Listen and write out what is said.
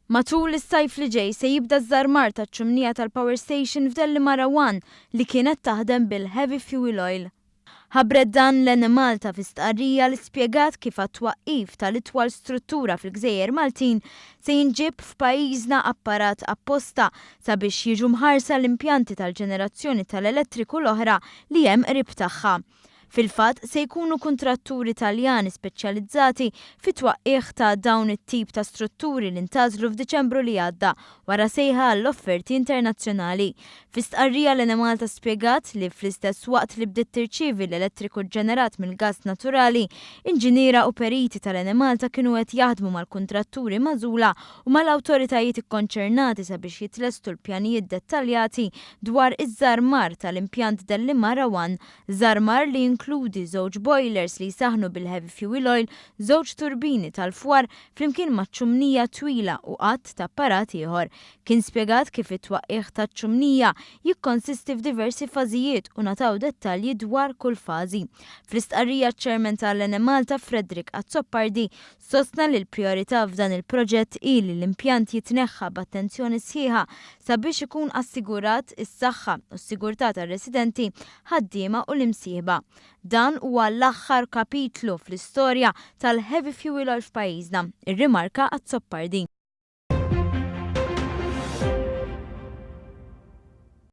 Matul is-sajf li ġej se jibda ż-żarmar taċ-ċumnija tal-Power Station fdal li kienet taħdem bil-heavy fuel oil. Ħabret dan l-animal ta' fistqarrija li spjegat kif għat-twaqqif tal-itwal struttura fil-Gżejjer Maltin se jinġib f'pajjiżna apparat apposta sabiex jiġu mħarsa l-impjanti tal-ġenerazzjoni tal-elettriku l-oħra li hemm qrib tagħha. Fil-fatt se jkunu kuntratturi Taljani speċjalizzati fit-twaqqih ta' dawn it-tip ta' strutturi li ntażlu f'Diċembru li għadda wara sejħa għall-offerti internazzjonali. Fistqarrija l-animal ta' spjegat li fl-istess waqt li bdiet tirċievi l-elettriku ġenerat mill-gass naturali, inġiniera u periti tal-animal ta' kienu qed jaħdmu mal-kuntratturi magħżula u mal-awtoritajiet ikkonċernati sabiex jitlestu l-pjanijiet dettaljati dwar iż-żarmar tal-impjant dal-Imarawan, żarmar li jinkludi żewġ boilers li jsaħnu bil-heavy fuel oil, żewġ turbini tal-fwar flimkien maċ-ċumnija twila u qatt ta' apparat ieħor. Kien spjegat kif it-twaqqih taċ-ċumnija jikkonsisti f'diversi fażijiet u nataw dettalji dwar kull fażi. Fl-istqarrija ċ-Chairman tal-Animal ta' Fredrik Azzoppardi sostna li l-prijorità f'dan il-proġett hi li l-impjant jitneħħa b'attenzjoni sħiħa sabiex ikun assigurat is-saħħa u s-sigurtà tar-residenti, ħaddiema u l-imsieħba. Dan huwa l-aħħar kapitlu fl-istorja tal-heavy fuel oil f'pajjiżna, irrimarka Azzoppardi.